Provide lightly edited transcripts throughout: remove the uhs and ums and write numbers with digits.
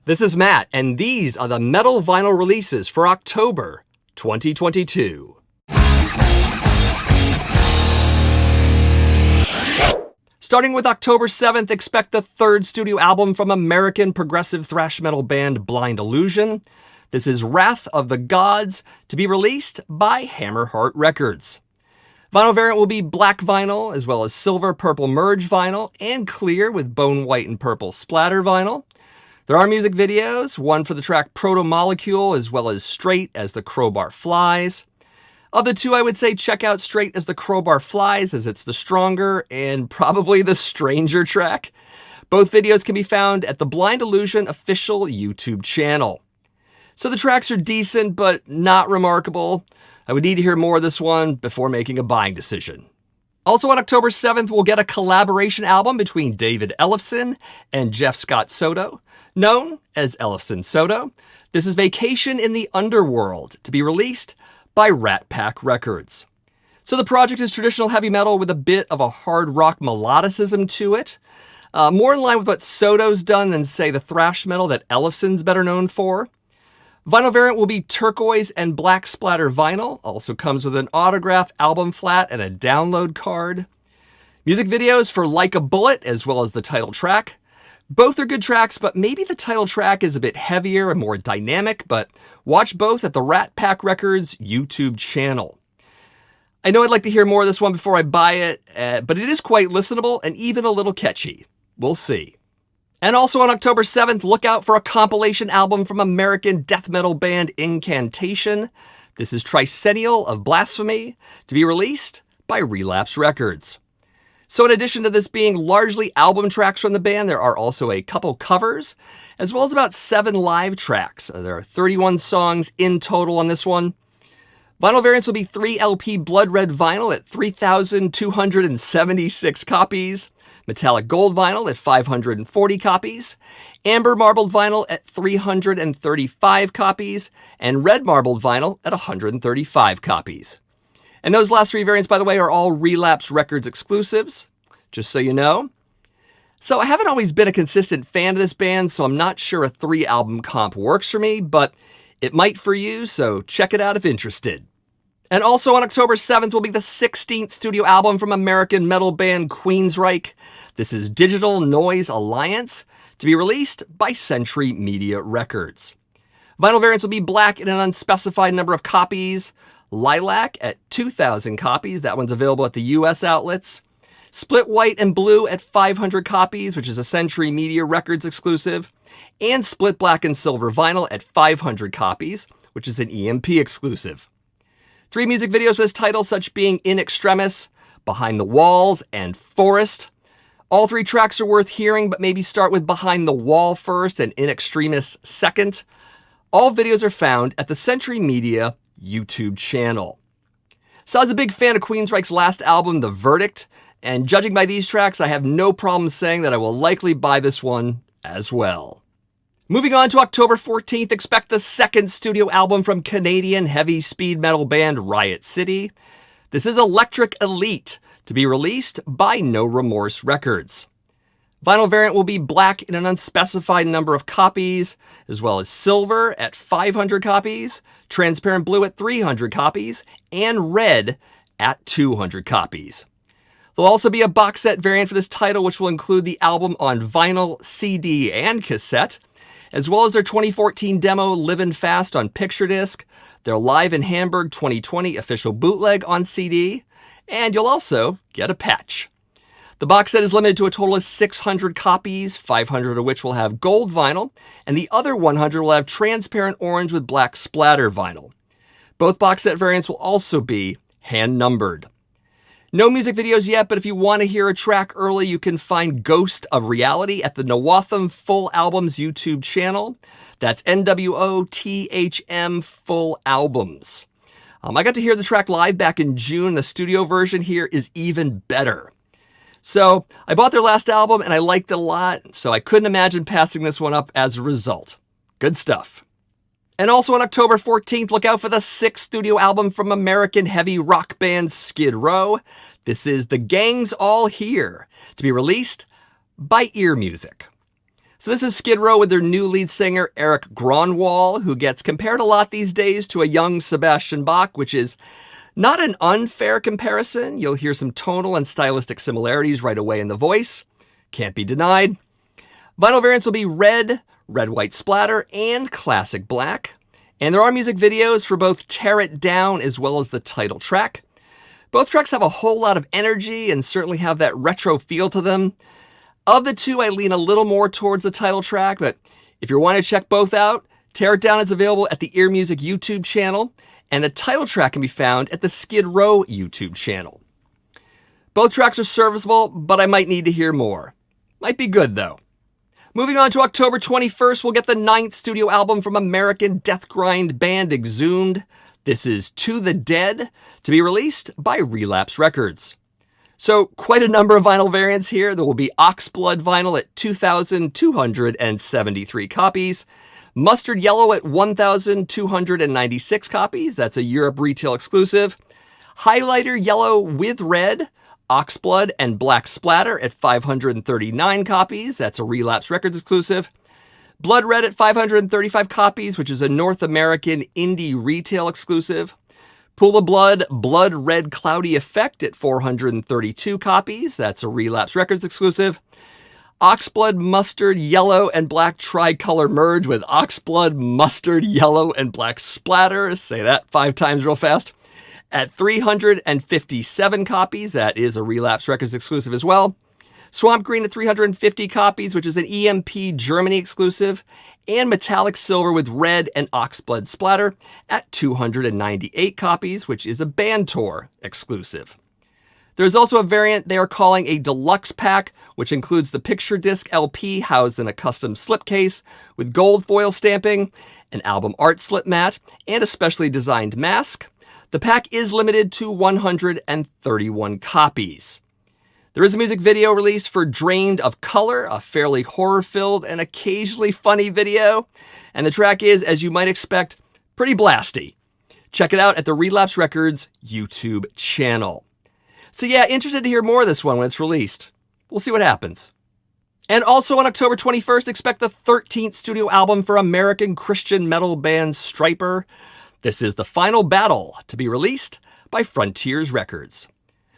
This is Matt, and these are the metal vinyl releases for October 2022. Starting with October 7th, expect the third studio album from American progressive thrash metal band Blind Illusion. This is Wrath of the Gods, to be released by Hammerheart Records. Vinyl variant will be black vinyl, as well as silver purple merge vinyl, and clear with bone white and purple splatter vinyl. There are music videos, one for the track Proto-Molecule, as well as Straight as the Crowbar Flies. Of the two, I would say check out Straight as the Crowbar Flies, as it's the stronger and probably the stranger track. Both videos can be found at the Blind Illusion official YouTube channel. So the tracks are decent, but not remarkable. I would need to hear more of this one before making a buying decision. Also on October 7th, we'll get a collaboration album between David Ellefson and Jeff Scott Soto, known as Ellefson-Soto. This is Vacation in the Underworld, to be released by Rat Pack Records. So the project is traditional heavy metal with a bit of a hard rock melodicism to it. More in line with what Soto's done than, say, the thrash metal that Ellefson's better known for. Vinyl variant will be turquoise and black splatter vinyl. Also comes with an autographed album flat and a download card. Music videos for Like a Bullet, as well as the title track. Both are good tracks, but maybe the title track is a bit heavier and more dynamic, but watch both at the Rat Pack Records YouTube channel. I know I'd like to hear more of this one before I buy it, but it is quite listenable and even a little catchy. We'll see. And also on October 7th, look out for a compilation album from American death metal band Incantation. This is Tricennial of Blasphemy, to be released by Relapse Records. So in addition to this being largely album tracks from the band, there are also a couple covers, as well as about 7 live tracks. There are 31 songs in total on this one. Vinyl variants will be 3 LP blood red vinyl at 3,276 copies, metallic gold vinyl at 540 copies, amber marbled vinyl at 335 copies, and red marbled vinyl at 135 copies. And those last 3 variants, by the way, are all Relapse Records exclusives, just so you know. So I haven't always been a consistent fan of this band, so I'm not sure a 3-album comp works for me, but it might for you, so check it out if interested. And also on October 7th will be the 16th studio album from American metal band Queensrÿche. This is Digital Noise Alliance, to be released by Century Media Records. Vinyl variants will be black in an unspecified number of copies, lilac at 2,000 copies, that one's available at the US outlets, split white and blue at 500 copies, which is a Century Media Records exclusive, and split black and silver vinyl at 500 copies, which is an EMP exclusive. 3 music videos with this title, such being In Extremis, Behind the Walls, and Forest. All 3 tracks are worth hearing, but maybe start with Behind the Wall first and In Extremis second. All videos are found at the Century Media YouTube channel. So I was a big fan of Queensrÿche's last album, The Verdict, and judging by these tracks, I have no problem saying that I will likely buy this one as well. Moving on to October 14th, expect the 2nd studio album from Canadian heavy speed metal band Riot City. This is Electric Elite, to be released by No Remorse Records. Vinyl variant will be black in an unspecified number of copies, as well as silver at 500 copies, transparent blue at 300 copies, and red at 200 copies. There'll also be a box set variant for this title, which will include the album on vinyl, CD, and cassette, as well as their 2014 demo Livin' Fast on picture disc, their Live in Hamburg 2020 official bootleg on CD, and you'll also get a patch. The box set is limited to a total of 600 copies, 500 of which will have gold vinyl, and the other 100 will have transparent orange with black splatter vinyl. Both box set variants will also be hand-numbered. No music videos yet, but if you want to hear a track early, you can find Ghost of Reality at the Nwatham Full Albums YouTube channel. That's NWOTHM Full Albums. I got to hear the track live back in June. The studio version here is even better. So I bought their last album and I liked it a lot, so I couldn't imagine passing this one up as a result. Good stuff. And also on October 14th, look out for the 6th studio album from American heavy rock band Skid Row. This is The Gang's All Here, to be released by Ear Music. So this is Skid Row with their new lead singer, Eric Gronwall, who gets compared a lot these days to a young Sebastian Bach, which is not an unfair comparison. You'll hear some tonal and stylistic similarities right away in the voice. Can't be denied. Vinyl variants will be red, red-white splatter, and classic black. And there are music videos for both Tear It Down as well as the title track. Both tracks have a whole lot of energy and certainly have that retro feel to them. Of the two, I lean a little more towards the title track, but if you want to check both out, Tear It Down is available at the Ear Music YouTube channel, and the title track can be found at the Skid Row YouTube channel. Both tracks are serviceable, but I might need to hear more. Might be good, though. Moving on to October 21st, we'll get the 9th studio album from American death grind band Exhumed. This is To the Dead, to be released by Relapse Records. So quite a number of vinyl variants here. There will be Oxblood vinyl at 2,273 copies. Mustard Yellow at 1,296 copies. That's a Europe retail exclusive. Highlighter Yellow with Red, Oxblood, and Black Splatter at 539 copies. That's a Relapse Records exclusive. Blood Red at 535 copies, which is a North American indie retail exclusive. Pool of Blood, Blood Red Cloudy Effect at 432 copies. That's a Relapse Records exclusive. Oxblood Mustard Yellow and Black Tricolor Merge with Oxblood Mustard Yellow and Black Splatter. Say that 5 times real fast. At 357 copies. That is a Relapse Records exclusive as well. Swamp Green at 350 copies, which is an EMP Germany exclusive. And Metallic Silver with Red and Oxblood Splatter at 298 copies, which is a Band Tour exclusive. There's also a variant they are calling a deluxe pack, which includes the picture disc LP housed in a custom slipcase with gold foil stamping, an album art slip mat, and a specially designed mask. The pack is limited to 131 copies. There is a music video released for Drained of Color, a fairly horror-filled and occasionally funny video. And the track is, as you might expect, pretty blasty. Check it out at the Relapse Records YouTube channel. So yeah, interested to hear more of this one when it's released. We'll see what happens. And also on October 21st, expect the 13th studio album for American Christian metal band Stryper. This is The Final Battle, to be released by Frontiers Records.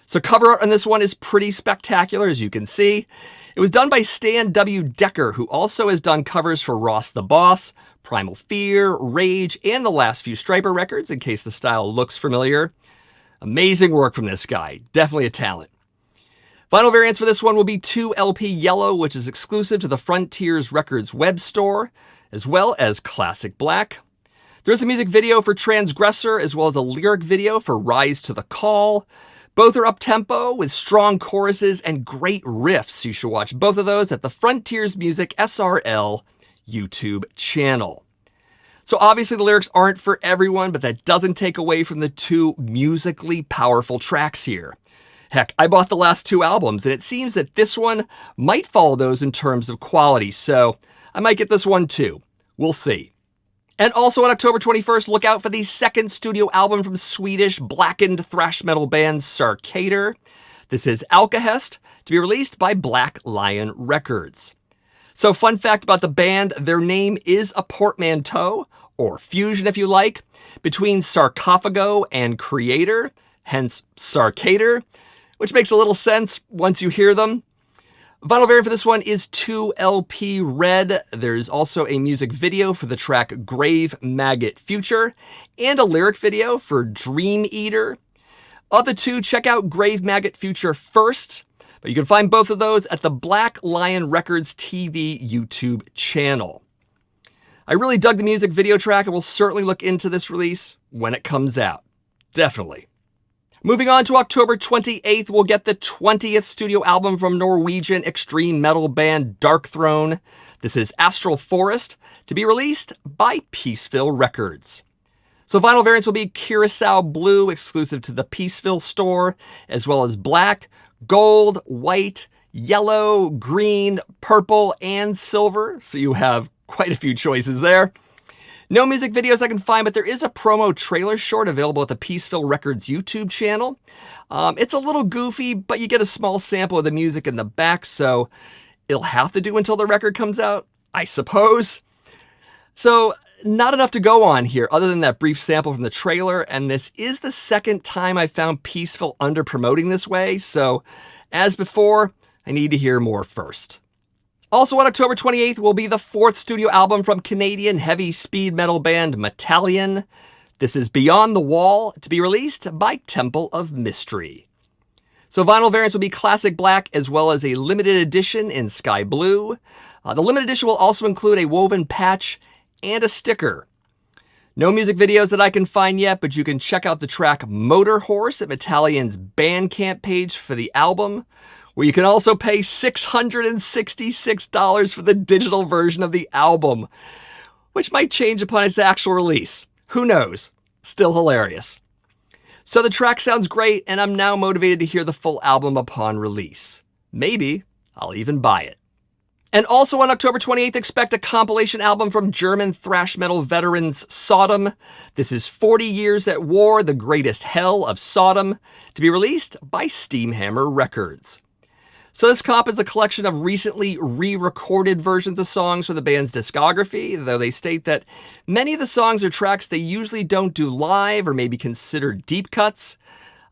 So cover art on this one is pretty spectacular, as you can see. It was done by Stan W. Decker, who also has done covers for Ross the Boss, Primal Fear, Rage, and the last few Stryper records, in case the style looks familiar. Amazing work from this guy. Definitely a talent. Vinyl variants for this one will be 2LP Yellow, which is exclusive to the Frontiers Records web store, as well as Classic Black. There's a music video for Transgressor, as well as a lyric video for Rise to the Call. Both are up-tempo with strong choruses and great riffs. You should watch both of those at the Frontiers Music SRL YouTube channel. So obviously the lyrics aren't for everyone, but that doesn't take away from the two musically powerful tracks here. Heck, I bought the last 2 albums, and it seems that this one might follow those in terms of quality, so I might get this one too. We'll see. And also on October 21st, look out for the 2nd studio album from Swedish blackened thrash metal band Sarcator. This is Alkahest, to be released by Black Lion Records. So fun fact about the band, their name is a portmanteau, or fusion if you like, between sarcophago and creator, hence Sarcator, which makes a little sense once you hear them. Vinyl variant for this one is 2LP Red. There's also a music video for the track Grave Maggot Future, and a lyric video for Dream Eater. Of the two, check out Grave Maggot Future first, but you can find both of those at the Black Lion Records TV YouTube channel. I really dug the music video track, and will certainly look into this release when it comes out. Definitely. Moving on to October 28th, we'll get the 20th studio album from Norwegian extreme metal band Darkthrone. This is Astral Forest, to be released by Peaceville Records. So vinyl variants will be Curacao Blue, exclusive to the Peaceville store, as well as black, gold, white, yellow, green, purple, and silver. So you have quite a few choices there. No music videos I can find, but there is a promo trailer short available at the Peaceville Records YouTube channel. It's a little goofy, but you get a small sample of the music in the back, so it'll have to do until the record comes out. I suppose. So, not enough to go on here other than that brief sample from the trailer, and this is the second time I found Peaceful under-promoting this way, so as before, I need to hear more first. Also on October 28th will be the 4th studio album from Canadian heavy speed metal band Metallion. This is Beyond the Wall, to be released by Temple of Mystery. So vinyl variants will be classic black as well as a limited edition in sky blue. The limited edition will also include a woven patch and a sticker. No music videos that I can find yet, but you can check out the track Motor Horse at Metallion's Bandcamp page for the album, where you can also pay $666 for the digital version of the album, which might change upon its actual release. Who knows? Still hilarious. So the track sounds great, and I'm now motivated to hear the full album upon release. Maybe I'll even buy it. And also on October 28th, expect a compilation album from German thrash metal veterans Sodom. This is 40 Years at War, The Greatest Hell of Sodom, to be released by Steamhammer Records. So this comp is a collection of recently re-recorded versions of songs from the band's discography, though they state that many of the songs are tracks they usually don't do live or may be considered deep cuts.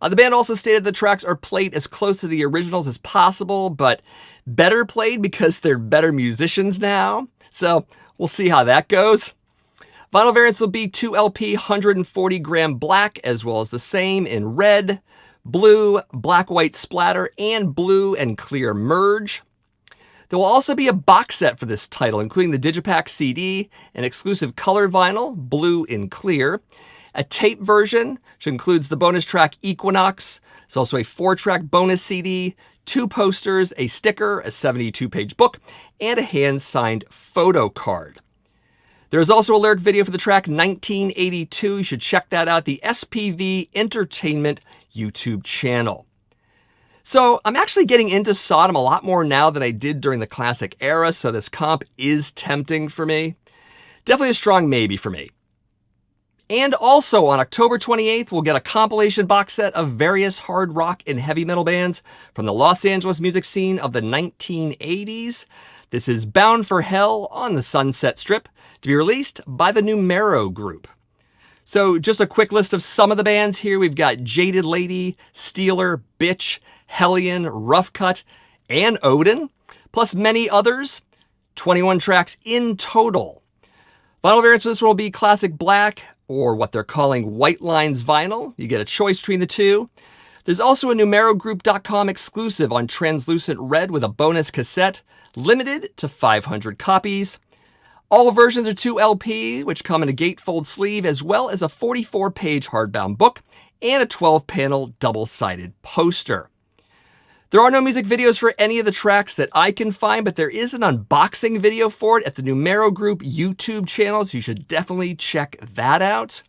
The band also stated the tracks are played as close to the originals as possible, but better played because they're better musicians now. So we'll see how that goes. Vinyl variants will be 2 LP 140 gram black, as well as the same in red, blue, black-white splatter, and blue and clear merge. There will also be a box set for this title, including the Digipack CD, an exclusive color vinyl, blue in clear, a tape version, which includes the bonus track Equinox. There's also a 4-track bonus CD, 2 posters, a sticker, a 72-page book, and a hand-signed photo card. There is also a lyric video for the track 1982. You should check that out, the SPV Entertainment YouTube channel. So I'm actually getting into Sodom a lot more now than I did during the classic era, so this comp is tempting for me. Definitely a strong maybe for me. And also on October 28th, we'll get a compilation box set of various hard rock and heavy metal bands from the Los Angeles music scene of the 1980s. This is Bound for Hell on the Sunset Strip, to be released by the Numero Group. So just a quick list of some of the bands here. We've got Jaded Lady, Steeler, Bitch, Hellion, Rough Cut, and Odin, plus many others. 21 tracks in total. Vinyl variants for this will be classic black, or what they're calling White Lines vinyl. You get a choice between the two. There's also a numerogroup.com exclusive on translucent red with a bonus cassette, limited to 500 copies. All versions are 2 LP, which come in a gatefold sleeve, as well as a 44-page hardbound book and a 12-panel double-sided poster. There are no music videos for any of the tracks that I can find, but there is an unboxing video for it at the Numero Group YouTube channel, so you should definitely check that out.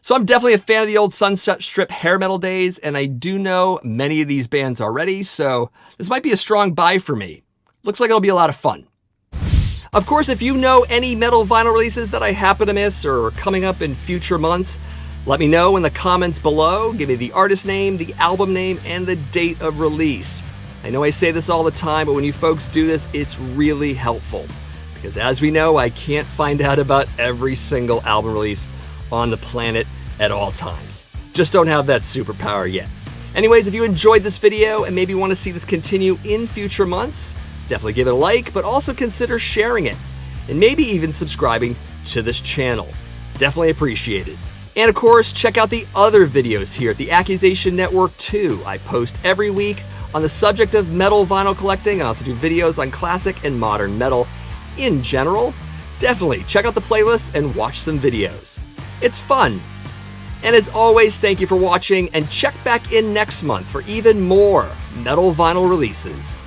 So I'm definitely a fan of the old Sunset Strip hair metal days, and I do know many of these bands already, so this might be a strong buy for me. Looks like it'll be a lot of fun. Of course, if you know any metal vinyl releases that I happen to miss or are coming up in future months, let me know in the comments below. Give me the artist name, the album name, and the date of release. I know I say this all the time, but when you folks do this, it's really helpful. Because as we know, I can't find out about every single album release on the planet at all times. Just don't have that superpower yet. Anyways, if you enjoyed this video and maybe want to see this continue in future months, definitely give it a like, but also consider sharing it, and maybe even subscribing to this channel. Definitely appreciated. And of course, check out the other videos here at the Accusation Network too. I post every week on the subject of metal vinyl collecting. I also do videos on classic and modern metal in general. Definitely check out the playlist and watch some videos. It's fun. And as always, thank you for watching, and check back in next month for even more metal vinyl releases.